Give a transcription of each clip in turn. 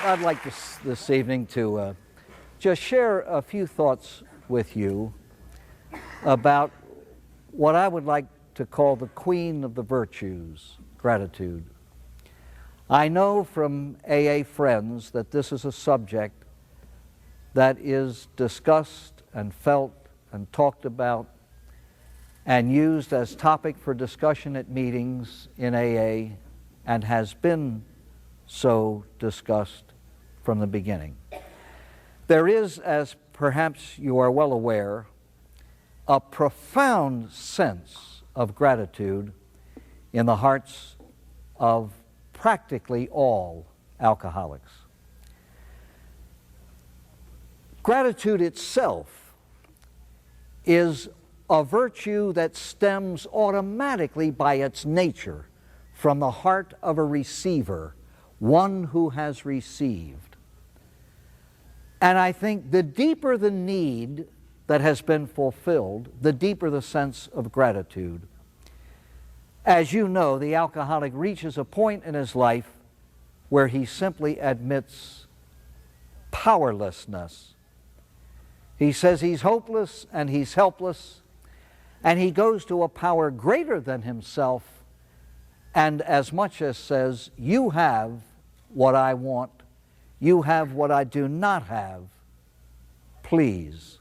I'd like this evening to just share a few thoughts with you about what I would like to call the queen of the virtues, gratitude. I know from AA friends that this is a subject that is discussed and felt and talked about and used as topic for discussion at meetings in AA, and has been so discussed from the beginning. There is, as perhaps you are well aware, a profound sense of gratitude in the hearts of practically all alcoholics. Gratitude itself is a virtue that stems automatically by its nature from the heart of a receiver, one who has received. And I think the deeper the need that has been fulfilled, the deeper the sense of gratitude. As you know, the alcoholic reaches a point in his life where he simply admits powerlessness. He says he's hopeless and he's helpless, and he goes to a power greater than himself, and as much as says, you have what I want, you have what I do not have, please.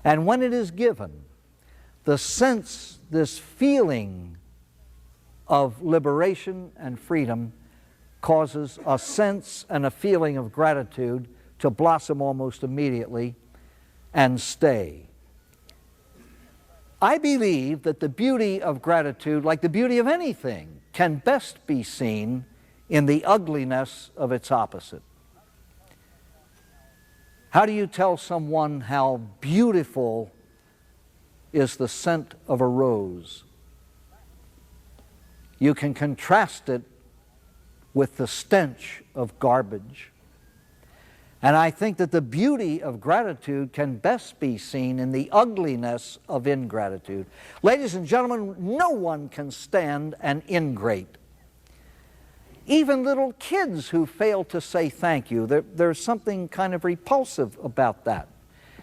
And when it is given, the sense, this feeling of liberation and freedom causes a sense and a feeling of gratitude to blossom almost immediately and stay. I believe that the beauty of gratitude, like the beauty of anything, can best be seen in the ugliness of its opposite. How do you tell someone how beautiful is the scent of a rose? You can contrast it with the stench of garbage. And I think that the beauty of gratitude can best be seen in the ugliness of ingratitude. Ladies and gentlemen, no one can stand an ingrate. Even little kids who fail to say thank you, there's something kind of repulsive about that.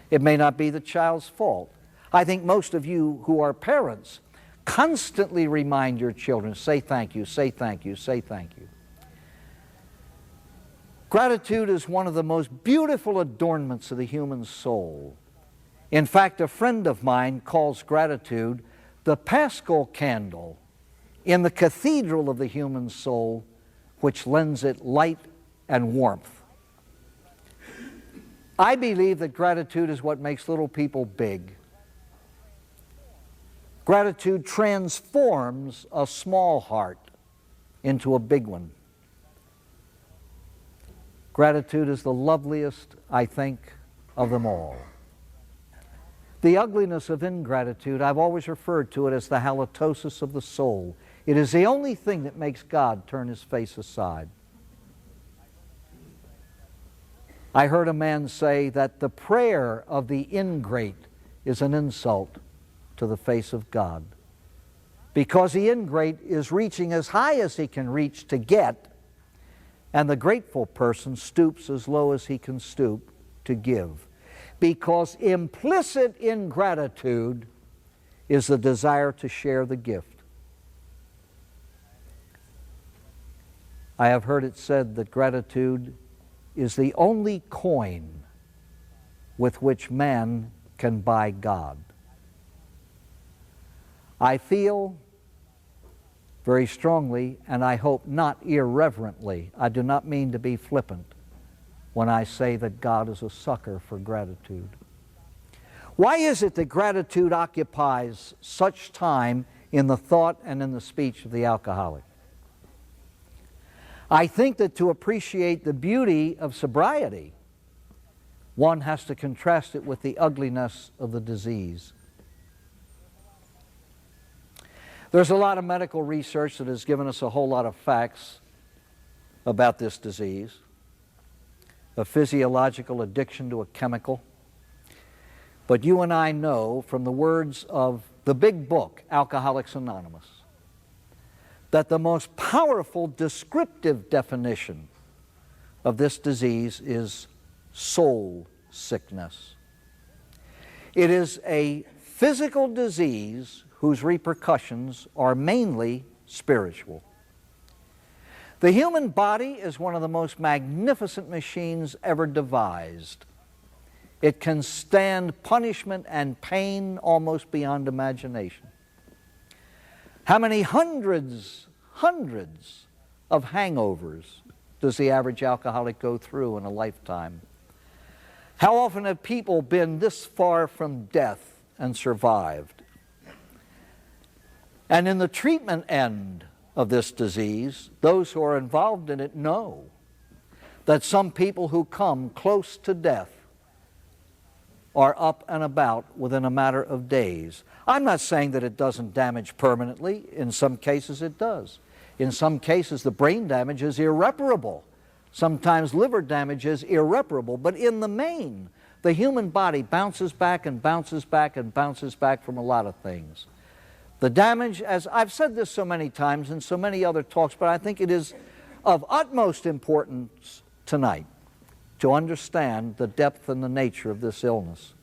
It may not be the child's fault. I think most of you who are parents constantly remind your children, say thank you, say thank you, say thank you. Gratitude is one of the most beautiful adornments of the human soul. In fact, a friend of mine calls gratitude the Paschal candle in the cathedral of the human soul, which lends it light and warmth. I believe that gratitude is what makes little people big. Gratitude transforms a small heart into a big one. Gratitude is the loveliest, I think, of them all. The ugliness of ingratitude, I've always referred to it as the halitosis of the soul. It is the only thing that makes God turn his face aside. I heard a man say that the prayer of the ingrate is an insult to the face of God, because the ingrate is reaching as high as he can reach to get, and the grateful person stoops as low as he can stoop to give. Because implicit in gratitude is the desire to share the gift. I have heard it said that gratitude is the only coin with which man can buy God. I feel very strongly, and I hope not irreverently, I do not mean to be flippant when I say that God is a sucker for gratitude. Why is it that gratitude occupies such time in the thought and in the speech of the alcoholic? I think that to appreciate the beauty of sobriety, one has to contrast it with the ugliness of the disease. There's a lot of medical research that has given us a whole lot of facts about this disease, a physiological addiction to a chemical. But you and I know from the words of the big book, Alcoholics Anonymous, that the most powerful descriptive definition of this disease is soul sickness. It is a physical disease whose repercussions are mainly spiritual. The human body is one of the most magnificent machines ever devised. It can stand punishment and pain almost beyond imagination. How many hundreds of hangovers does the average alcoholic go through in a lifetime? How often have people been this far from death and survived? And in the treatment end of this disease, those who are involved in it know that some people who come close to death are up and about within a matter of days. I'm not saying that it doesn't damage permanently. In some cases it does. In some cases the brain damage is irreparable. Sometimes liver damage is irreparable. But in the main, the human body bounces back and bounces back and bounces back from a lot of things. The damage, as I've said this so many times in so many other talks, but I think it is of utmost importance tonight to understand the depth and the nature of this illness.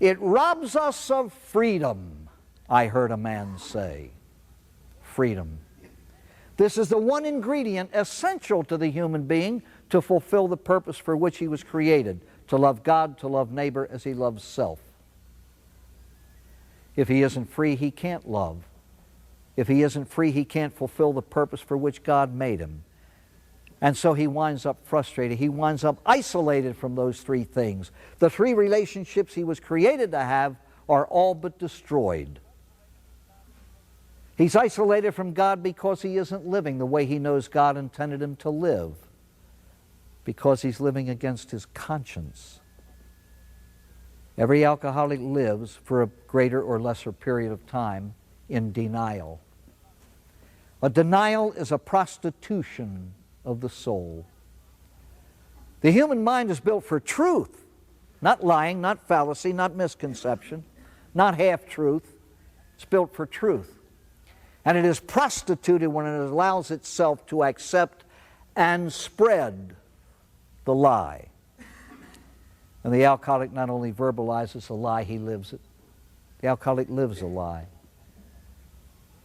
It robs us of freedom, I heard a man say. Freedom. This is the one ingredient essential to the human being to fulfill the purpose for which he was created, to love God, to love neighbor as he loves self. If he isn't free, he can't love. If he isn't free, he can't fulfill the purpose for which God made him. And so he winds up frustrated. He winds up isolated from those three things. The three relationships he was created to have are all but destroyed. He's isolated from God because he isn't living the way he knows God intended him to live, because he's living against his conscience. Every alcoholic lives for a greater or lesser period of time in denial. A denial is a prostitution of the soul. The human mind is built for truth, not lying, not fallacy, not misconception, not half-truth. It's built for truth. And it is prostituted when it allows itself to accept and spread the lie. And the alcoholic not only verbalizes a lie, he lives it. The alcoholic lives a lie.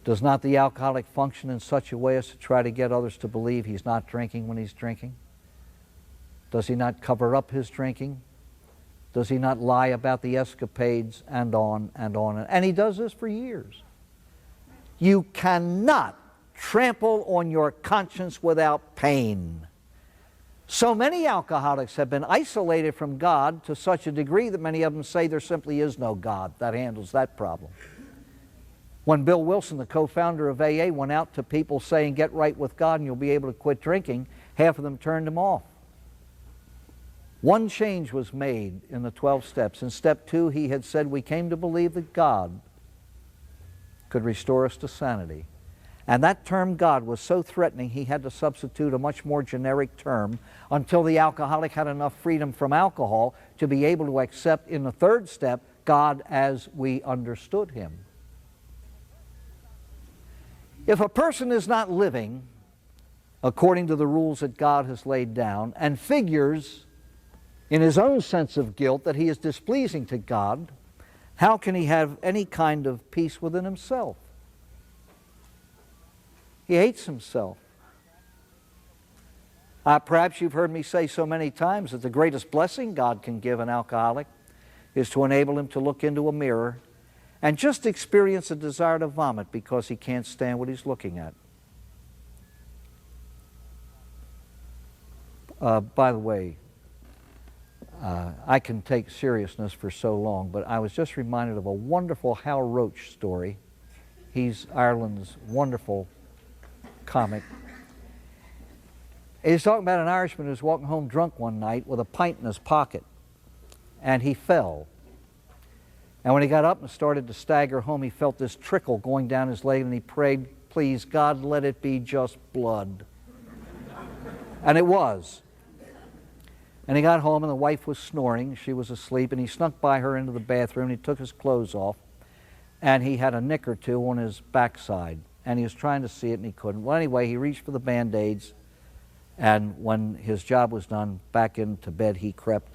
Does not the alcoholic function in such a way as to try to get others to believe he's not drinking when he's drinking? Does he not cover up his drinking? Does he not lie about the escapades and on and on? And he does this for years. You cannot trample on your conscience without pain. So many alcoholics have been isolated from God to such a degree that many of them say there simply is no God that handles that problem. When Bill Wilson, the co-founder of AA, went out to people saying, get right with God and you'll be able to quit drinking, half of them turned him off. One change was made in the 12 steps. In step 2, he had said, we came to believe that God could restore us to sanity. And that term God was so threatening he had to substitute a much more generic term until the alcoholic had enough freedom from alcohol to be able to accept in the 3rd step God as we understood him. If a person is not living according to the rules that God has laid down and figures in his own sense of guilt that he is displeasing to God, how can he have any kind of peace within himself? He hates himself. Perhaps you've heard me say so many times that the greatest blessing God can give an alcoholic is to enable him to look into a mirror and just experience a desire to vomit because he can't stand what he's looking at. By the way, I can take seriousness for so long, but I was just reminded of a wonderful Hal Roach story. He's Ireland's wonderful comic. He's talking about an Irishman who was walking home drunk one night with a pint in his pocket, and he fell. And when he got up and started to stagger home, he felt this trickle going down his leg, and he prayed, please, God, let it be just blood. And it was. And he got home, and the wife was snoring. She was asleep, and he snuck by her into the bathroom, and he took his clothes off, and he had a nick or two on his backside, and he was trying to see it, and he couldn't. Well, anyway, he reached for the Band-Aids, And when his job was done, back into bed he crept.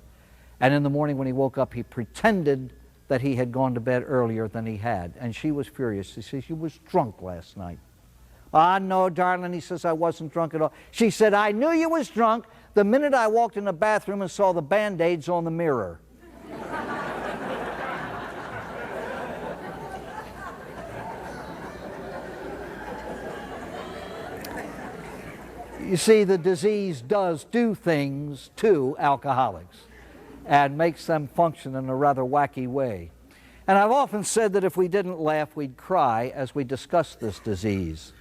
And in the morning when he woke up, he pretended that he had gone to bed earlier than he had. And she was furious. She says, "You was drunk last night." "Ah, no, darling," he says, "I wasn't drunk at all." She said, "I knew you was drunk the minute I walked in the bathroom and saw the Band-Aids on the mirror." You see, the disease does do things to alcoholics and makes them function in a rather wacky way. And I've often said that if we didn't laugh, we'd cry as we discuss this disease.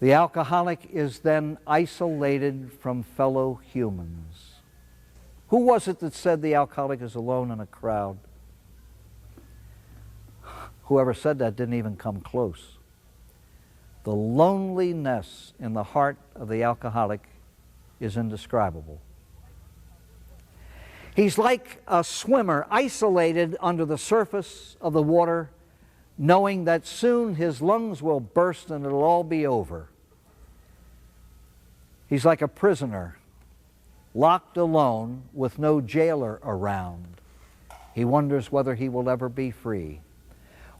The alcoholic is then isolated from fellow humans. Who was it that said the alcoholic is alone in a crowd? Whoever said that didn't even come close. The loneliness in the heart of the alcoholic is indescribable. He's like a swimmer isolated under the surface of the water, knowing that soon his lungs will burst and it'll all be over. He's like a prisoner, locked alone with no jailer around. He wonders whether he will ever be free.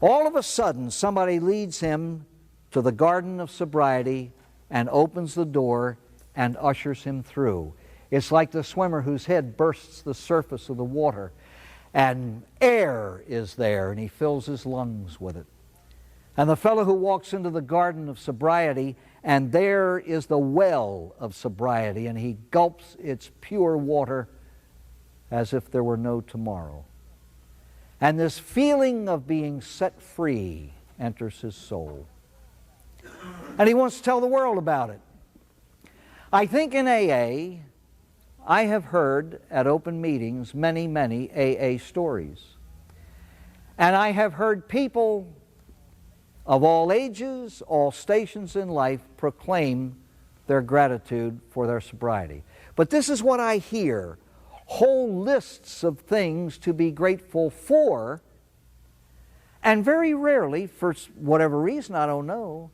All of a sudden, somebody leads him to the garden of sobriety and opens the door and ushers him through. It's like the swimmer whose head bursts the surface of the water and air is there and he fills his lungs with it. And the fellow who walks into the garden of sobriety and there is the well of sobriety and he gulps its pure water as if there were no tomorrow. And this feeling of being set free enters his soul. And he wants to tell the world about it. I think in AA, I have heard at open meetings many, many AA stories. And I have heard people of all ages, all stations in life proclaim their gratitude for their sobriety. But this is what I hear. Whole lists of things to be grateful for, and very rarely, for whatever reason, I don't know,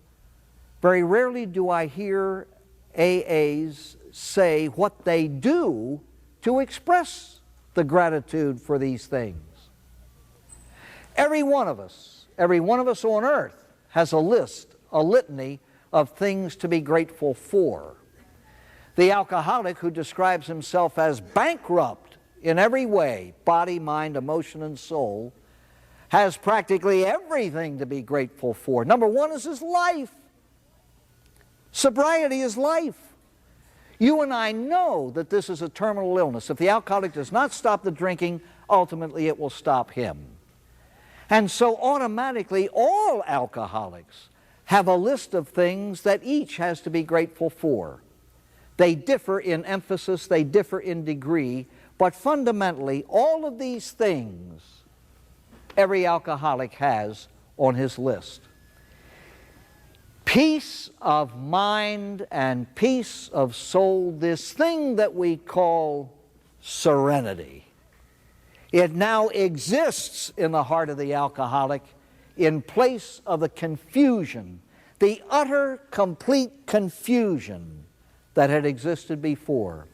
very rarely do I hear AAs say what they do to express the gratitude for these things. Every one of us on earth has a list, a litany of things to be grateful for. The alcoholic who describes himself as bankrupt in every way, body, mind, emotion, and soul, has practically everything to be grateful for. Number one is his life. Sobriety is life. You and I know that this is a terminal illness. If the alcoholic does not stop the drinking, ultimately it will stop him. And so automatically all alcoholics have a list of things that each has to be grateful for. They differ in emphasis, they differ in degree, but fundamentally all of these things every alcoholic has on his list. Peace of mind and peace of soul, this thing that we call serenity. It now exists in the heart of the alcoholic in place of the confusion, the utter, complete confusion that had existed before.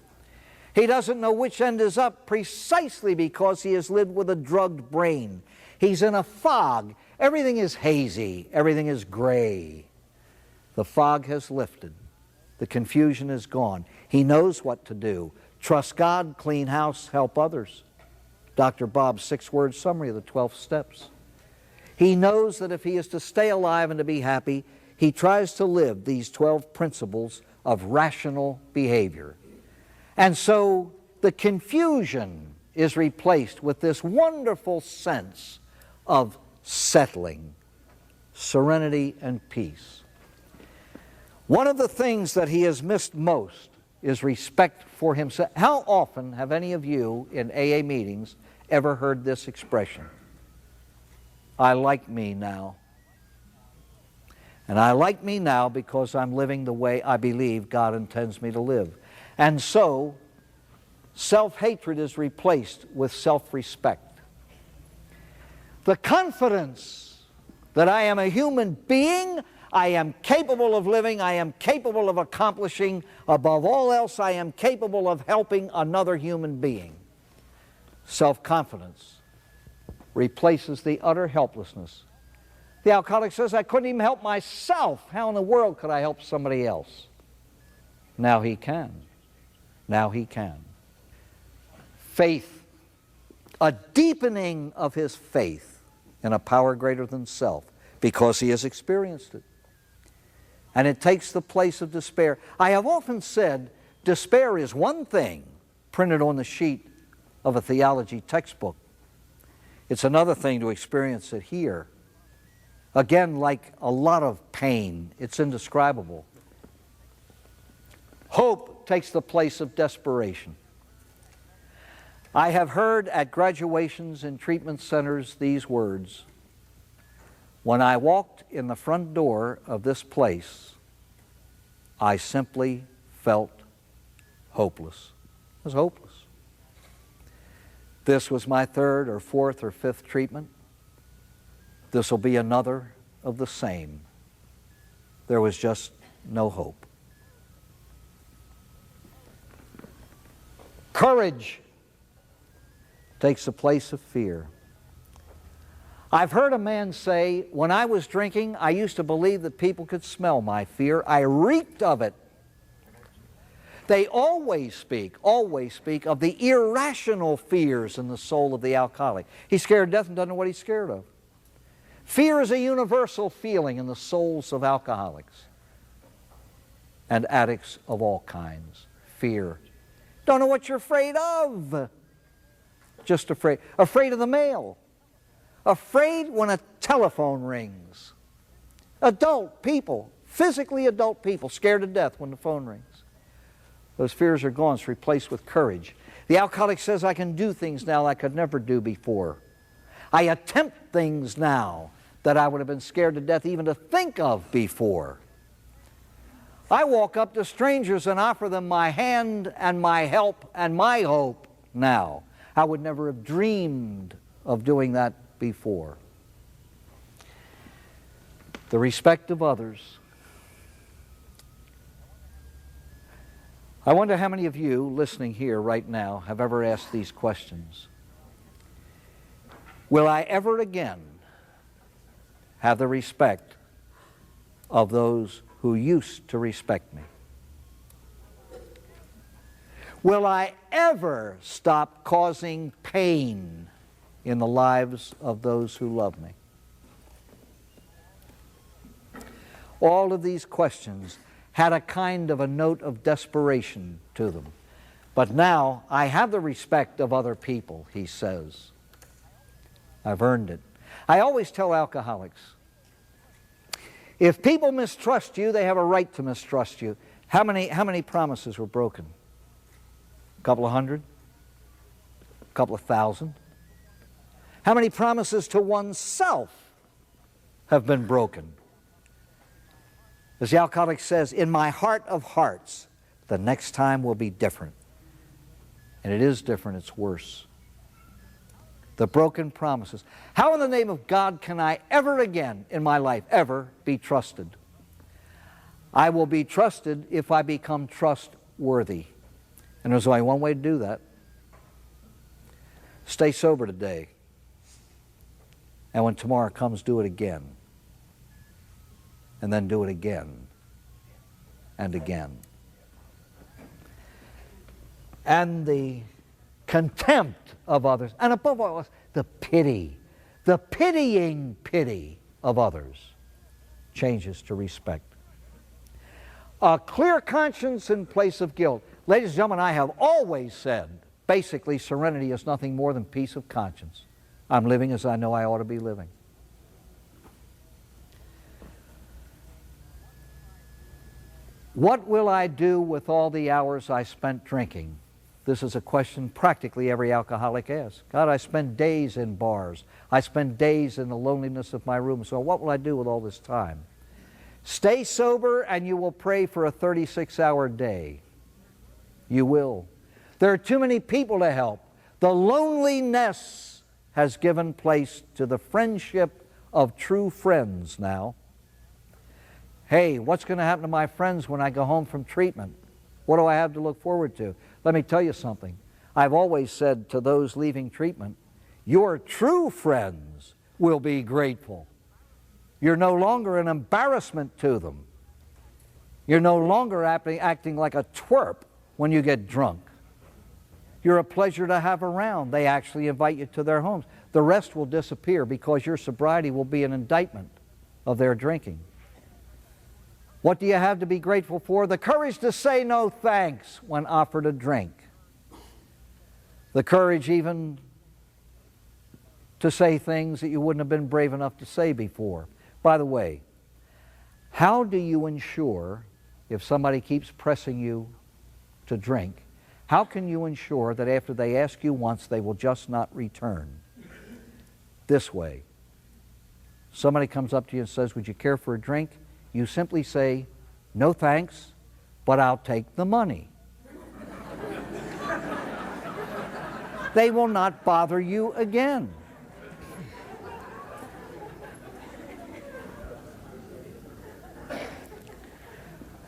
He doesn't know which end is up precisely because he has lived with a drugged brain. He's in a fog. Everything is hazy. Everything is gray. The fog has lifted. The confusion is gone. He knows what to do. Trust God, clean house, help others. Dr. Bob's 6-word summary of the 12 steps. He knows that if he is to stay alive and to be happy, he tries to live these 12 principles of rational behavior. And so the confusion is replaced with this wonderful sense of settling, serenity, and peace. One of the things that he has missed most is respect for himself. How often have any of you in AA meetings ever heard this expression? I like me now. And I like me now because I'm living the way I believe God intends me to live. And so, self-hatred is replaced with self-respect. The confidence that I am a human being, I am capable of living. I am capable of accomplishing. Above all else, I am capable of helping another human being. Self-confidence replaces the utter helplessness. The alcoholic says, I couldn't even help myself. How in the world could I help somebody else? Now he can. Now he can. Faith, a deepening of his faith in a power greater than self, because he has experienced it. And it takes the place of despair. I have often said despair is one thing printed on the sheet of a theology textbook. It's another thing to experience it here. Again, like a lot of pain, it's indescribable. Hope takes the place of desperation. I have heard at graduations in treatment centers these words: when I walked in the front door of this place, I simply felt hopeless. It was hopeless. This was my third or fourth or fifth treatment. This will be another of the same. There was just no hope. Courage takes the place of fear. I've heard a man say, when I was drinking, I used to believe that people could smell my fear. I reeked of it. They always speak of the irrational fears in the soul of the alcoholic. He's scared to death and doesn't know what he's scared of. Fear is a universal feeling in the souls of alcoholics and addicts of all kinds. Fear. Don't know what you're afraid of. Just afraid. Afraid of the mail. Afraid when a telephone rings. Adult people, physically adult people, scared to death when the phone rings. Those fears are gone. It's replaced with courage. The alcoholic says, I can do things now I could never do before. I attempt things now that I would have been scared to death even to think of before. I walk up to strangers and offer them my hand and my help and my hope now. I would never have dreamed of doing that before. The respect of others. I wonder how many of you listening here right now have ever asked these questions. Will I ever again have the respect of those who used to respect me? Will I ever stop causing pain in the lives of those who love me? All of these questions had a kind of a note of desperation to them. But now I have the respect of other people, he says. I've earned it. I always tell alcoholics, if people mistrust you, they have a right to mistrust you. How many promises were broken? A couple of hundred? A couple of thousand? How many promises to oneself have been broken? As the alcoholic says, in my heart of hearts, the next time will be different. And it is different, it's worse. The broken promises. How in the name of God can I ever again in my life, ever be trusted? I will be trusted if I become trustworthy. And there's only one way to do that. Stay sober today. And when tomorrow comes, do it again. And then do it again and again. And the contempt of others, and above all else, the pity, the pitying pity of others changes to respect. A clear conscience in place of guilt. Ladies and gentlemen, I have always said, basically, serenity is nothing more than peace of conscience. I'm living as I know I ought to be living. What will I do with all the hours I spent drinking? This is a question practically every alcoholic asks. God, I spend days in bars. I spend days in the loneliness of my room. So what will I do with all this time? Stay sober and you will pray for a 36-hour day. You will. There are too many people to help. The loneliness has given place to the friendship of true friends now. Hey, what's going to happen to my friends when I go home from treatment? What do I have to look forward to? Let me tell you something. I've always said to those leaving treatment, your true friends will be grateful. You're no longer an embarrassment to them. You're no longer acting like a twerp when you get drunk. You're a pleasure to have around. They actually invite you to their homes. The rest will disappear because your sobriety will be an indictment of their drinking. What do you have to be grateful for? The courage to say no thanks when offered a drink. The courage even to say things that you wouldn't have been brave enough to say before. By the way, how do you ensure, if somebody keeps pressing you to drink, how can you ensure that after they ask you once, they will just not return? This way. Somebody comes up to you and says, would you care for a drink? You simply say, no thanks, but I'll take the money. They will not bother you again.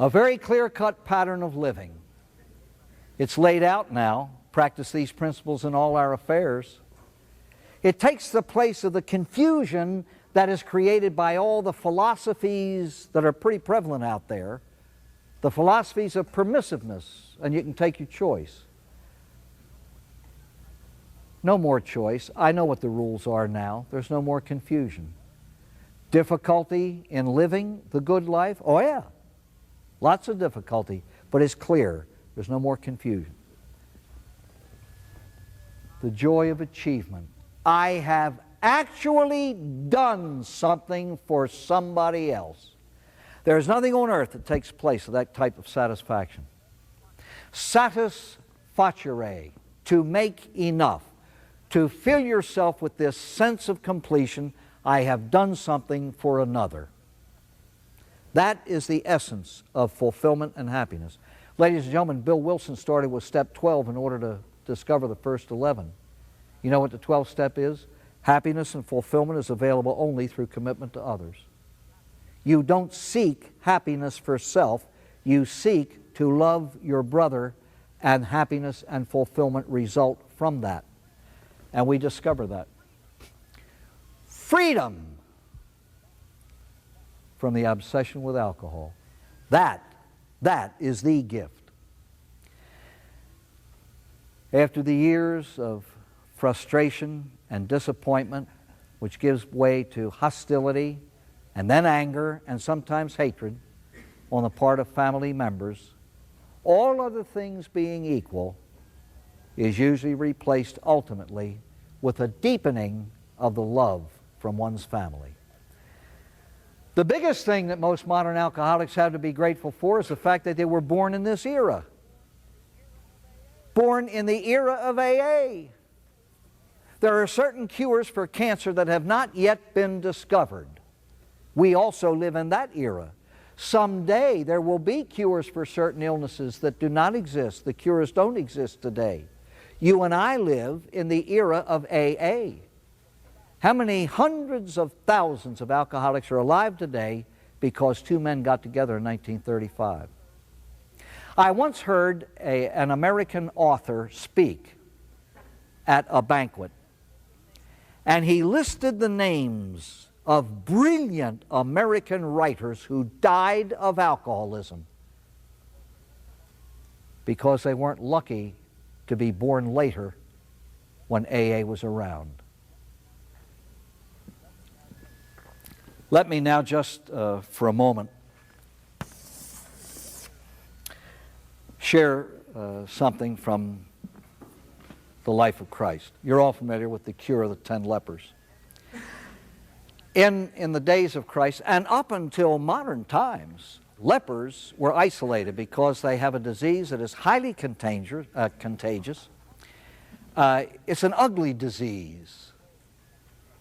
A very clear-cut pattern of living. It's laid out now. Practice these principles in all our affairs. It takes the place of the confusion that is created by all the philosophies that are pretty prevalent out there. The philosophies of permissiveness, and you can take your choice. No more choice. I know what the rules are now. There's no more confusion. Difficulty in living the good life? Oh yeah. Lots of difficulty, but it's clear. There's no more confusion. The joy of achievement. I have actually done something for somebody else. There's nothing on earth that takes place of that type of satisfaction. Satisfacere, to make enough, to fill yourself with this sense of completion, I have done something for another. That is the essence of fulfillment and happiness. Ladies and gentlemen, Bill Wilson started with step 12 in order to discover the first 11. You know what the 12th step is? Happiness and fulfillment is available only through commitment to others. You don't seek happiness for self. You seek to love your brother, and happiness and fulfillment result from that. And we discover that. Freedom from the obsession with alcohol. That is the gift. After the years of frustration and disappointment, which gives way to hostility and then anger and sometimes hatred on the part of family members, all other things being equal, is usually replaced ultimately with a deepening of the love from one's family. The biggest thing that most modern alcoholics have to be grateful for is the fact that they were born in this era. Born in the era of AA. There are certain cures for cancer that have not yet been discovered. We also live in that era. Someday there will be cures for certain illnesses that do not exist. The cures don't exist today. You and I live in the era of AA. How many hundreds of thousands of alcoholics are alive today because two men got together in 1935? I once heard an American author speak at a banquet, and he listed the names of brilliant American writers who died of alcoholism because they weren't lucky to be born later when AA was around. Let me now just for a moment share something from the life of Christ. You're all familiar with the cure of the 10 lepers. In the days of Christ, and up until modern times, lepers were isolated because they have a disease that is highly contagious. It's an ugly disease.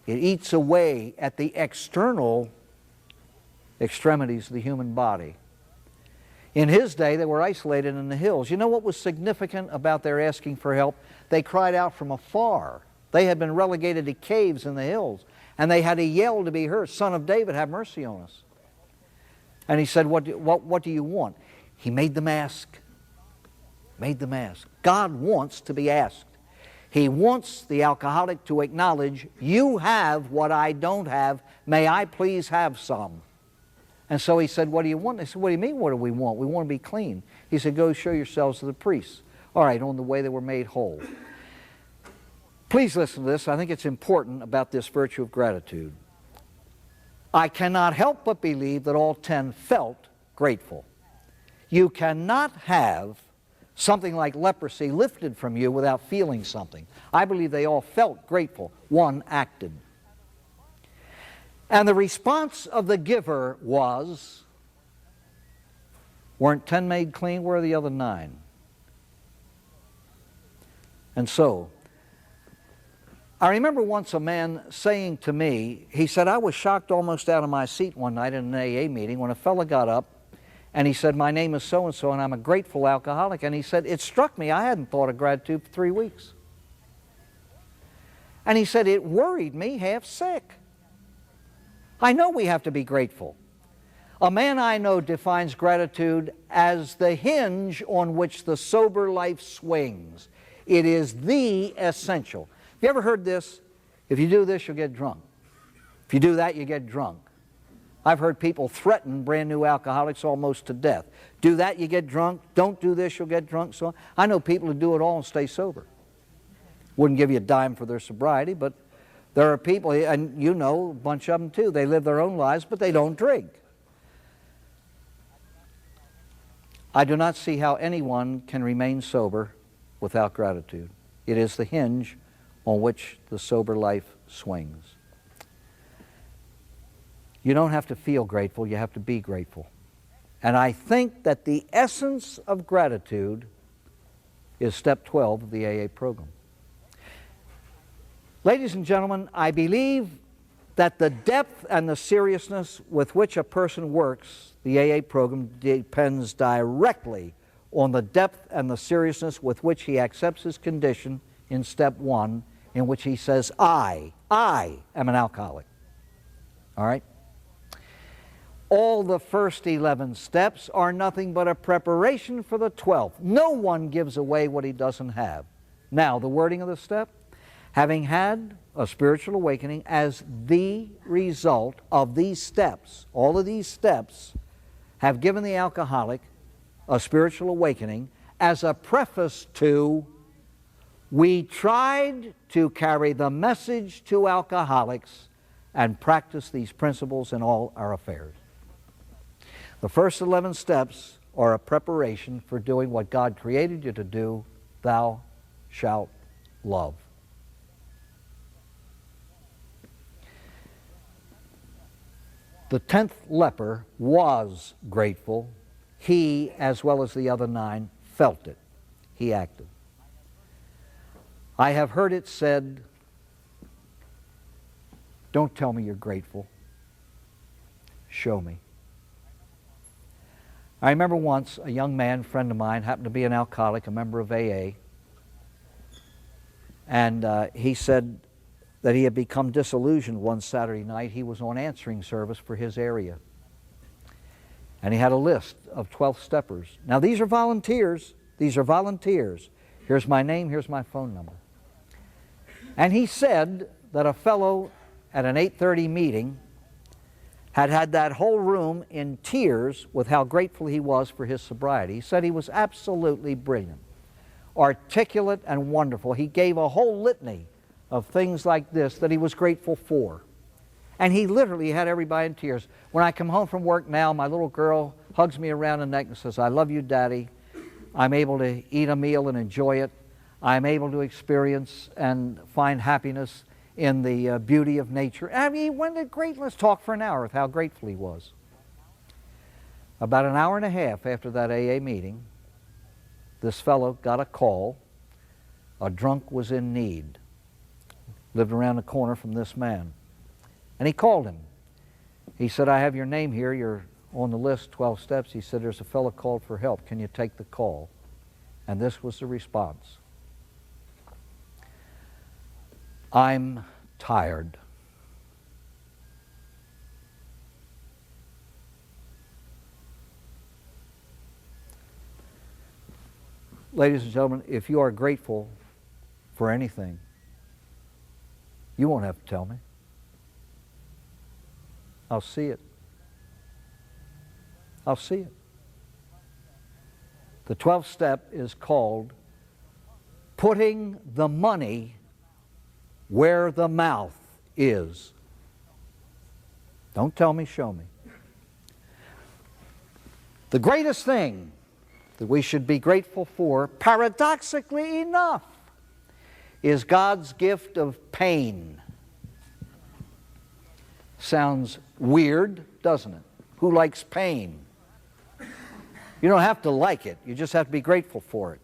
It eats away at the external extremities of the human body. In his day, they were isolated in the hills. You know what was significant about their asking for help? They cried out from afar. They had been relegated to caves in the hills, and they had to yell to be heard, "Son of David, have mercy on us." And he said, what do you want? He made them ask. Made them ask. God wants to be asked. He wants the alcoholic to acknowledge, you have what I don't have. May I please have some? And so he said, what do you want? They said, what do you mean, what do we want? We want to be clean. He said, go show yourselves to the priests. All right, on the way they were made whole. Please listen to this. I think it's important about this virtue of gratitude. I cannot help but believe that all 10 felt grateful. You cannot have something like leprosy lifted from you without feeling something. I believe they all felt grateful. One acted. And the response of the giver was, weren't 10 made clean? Where are the other 9? And so, I remember once a man saying to me, he said, I was shocked almost out of my seat one night in an AA meeting when a fellow got up and he said, my name is so-and-so and I'm a grateful alcoholic. And he said, it struck me, I hadn't thought of gratitude for 3 weeks. And he said, it worried me half sick. I know we have to be grateful. A man I know defines gratitude as the hinge on which the sober life swings. It is the essential. Have you ever heard this? If you do this, you'll get drunk. If you do that, you get drunk. I've heard people threaten brand new alcoholics almost to death. Do that, you get drunk. Don't do this, you'll get drunk. So I know people who do it all and stay sober. Wouldn't give you a dime for their sobriety, but there are people, and you know a bunch of them too, they live their own lives, but they don't drink. I do not see how anyone can remain sober without gratitude. It is the hinge on which the sober life swings. You don't have to feel grateful, you have to be grateful. And I think that the essence of gratitude is step 12 of the AA program. Ladies and gentlemen, I believe that the depth and the seriousness with which a person works the AA program depends directly on the depth and the seriousness with which he accepts his condition in step 1, in which he says, I am an alcoholic. All right? All the first 11 steps are nothing but a preparation for the 12th. No one gives away what he doesn't have. Now, the wording of the step, having had a spiritual awakening as the result of these steps, all of these steps have given the alcoholic a spiritual awakening as a preface to, we tried to carry the message to alcoholics and practice these principles in all our affairs. The first 11 steps are a preparation for doing what God created you to do, thou shalt love. The 10th leper was grateful. He, as well as the other 9, felt it. He acted. I have heard it said, don't tell me you're grateful. Show me. I remember once a young man, friend of mine, happened to be an alcoholic, a member of AA, and he said that he had become disillusioned one Saturday night. He was on answering service for his area. And he had a list of 12 steppers. Now these are volunteers. These are volunteers. Here's my name, here's my phone number. And he said that a fellow at an 8:30 meeting had that whole room in tears with how grateful he was for his sobriety. He said he was absolutely brilliant, articulate and wonderful. He gave a whole litany of things like this that he was grateful for. And he literally had everybody in tears. When I come home from work now, my little girl hugs me around the neck and says, I love you, Daddy. I'm able to eat a meal and enjoy it. I'm able to experience and find happiness in the beauty of nature. I mean, he went great. Let's talk for an hour with how grateful he was. About an hour and a half after that AA meeting, this fellow got a call. A drunk was in need. Lived around the corner from this man. And he called him. He said, I have your name here. You're on the list, 12 steps. He said, there's a fellow called for help. Can you take the call? And this was the response. I'm tired. Ladies and gentlemen, if you are grateful for anything, you won't have to tell me. I'll see it. I'll see it. The 12th step is called putting the money where the mouth is. Don't tell me, show me. The greatest thing that we should be grateful for, paradoxically enough, is God's gift of pain. Sounds weird, doesn't it? Who likes pain? You don't have to like it. You just have to be grateful for it.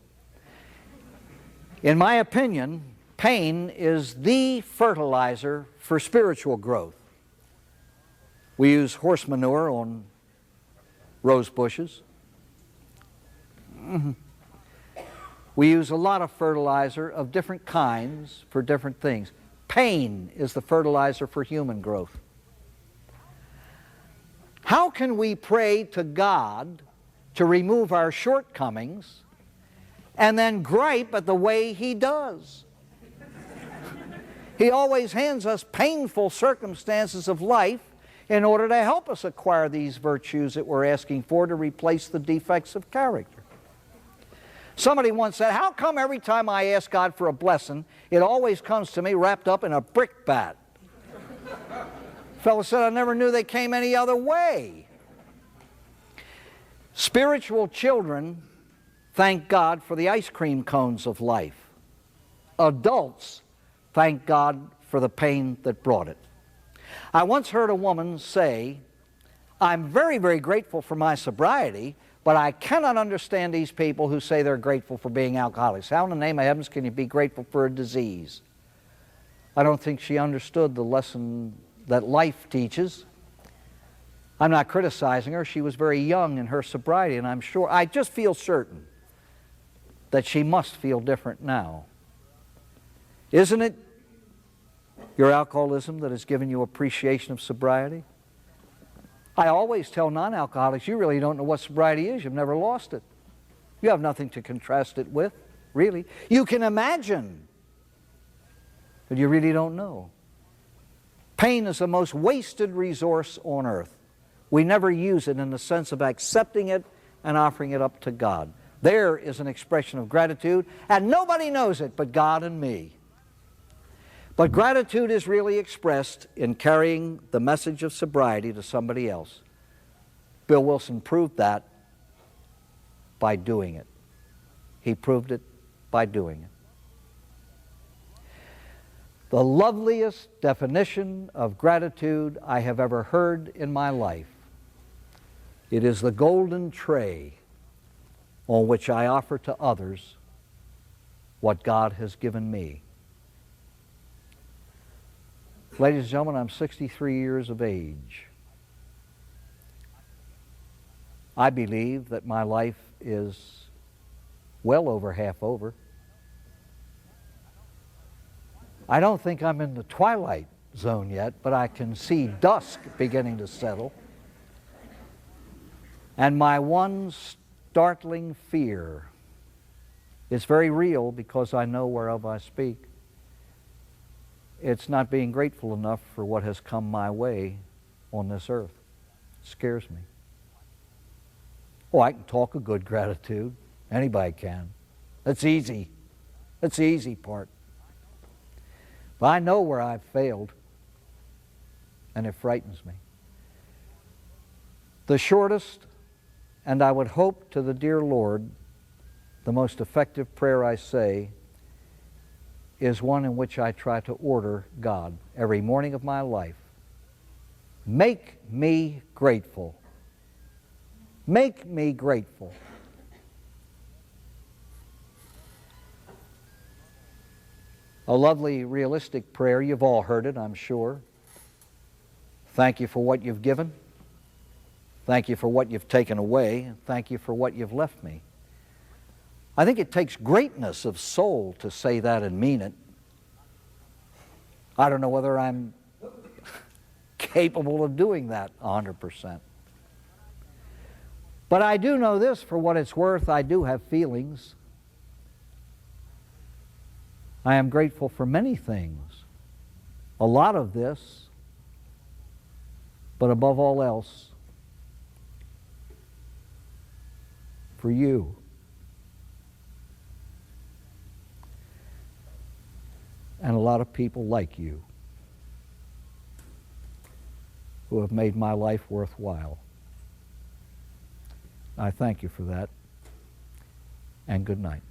In my opinion, pain is the fertilizer for spiritual growth. We use horse manure on rose bushes. We use a lot of fertilizer of different kinds for different things. Pain is the fertilizer for human growth. How can we pray to God to remove our shortcomings and then gripe at the way He does? He always hands us painful circumstances of life in order to help us acquire these virtues that we're asking for to replace the defects of character. Somebody once said, how come every time I ask God for a blessing, it always comes to me wrapped up in a brickbat? Fellow said, I never knew they came any other way. Spiritual children thank God for the ice cream cones of life. Adults thank God for the pain that brought it. I once heard a woman say, I'm very, very grateful for my sobriety, but I cannot understand these people who say they're grateful for being alcoholics. How in the name of heavens can you be grateful for a disease? I don't think she understood the lesson that life teaches. I'm not criticizing her. She was very young in her sobriety, and I just feel certain that she must feel different now. Isn't it your alcoholism that has given you appreciation of sobriety? I always tell non-alcoholics, you really don't know what sobriety is. You've never lost it. You have nothing to contrast it with, really. You can imagine, but you really don't know. Pain is the most wasted resource on earth. We never use it in the sense of accepting it and offering it up to God. There is an expression of gratitude, and nobody knows it but God and me. But gratitude is really expressed in carrying the message of sobriety to somebody else. Bill Wilson proved that by doing it. He proved it by doing it. The loveliest definition of gratitude I have ever heard in my life. It is the golden tray on which I offer to others what God has given me. Ladies and gentlemen, I'm 63 years of age. I believe that my life is well over half over. I don't think I'm in the twilight zone yet, but I can see dusk beginning to settle. And my one startling fear is very real because I know whereof I speak. It's not being grateful enough for what has come my way on this earth. It scares me. Oh, I can talk a good gratitude. Anybody can. That's easy. That's the easy part. But I know where I've failed, and it frightens me. The shortest, and I would hope to the dear Lord, the most effective prayer I say is one in which I try to order God every morning of my life. Make me grateful. Make me grateful. A lovely, realistic prayer. You've all heard it, I'm sure. Thank you for what you've given. Thank you for what you've taken away. Thank you for what you've left me. I think it takes greatness of soul to say that and mean it. I don't know whether I'm capable of doing that 100%. But I do know this, for what it's worth, I do have feelings. I am grateful for many things, a lot of this, but above all else, for you. And a lot of people like you who have made my life worthwhile. I thank you for that, and good night.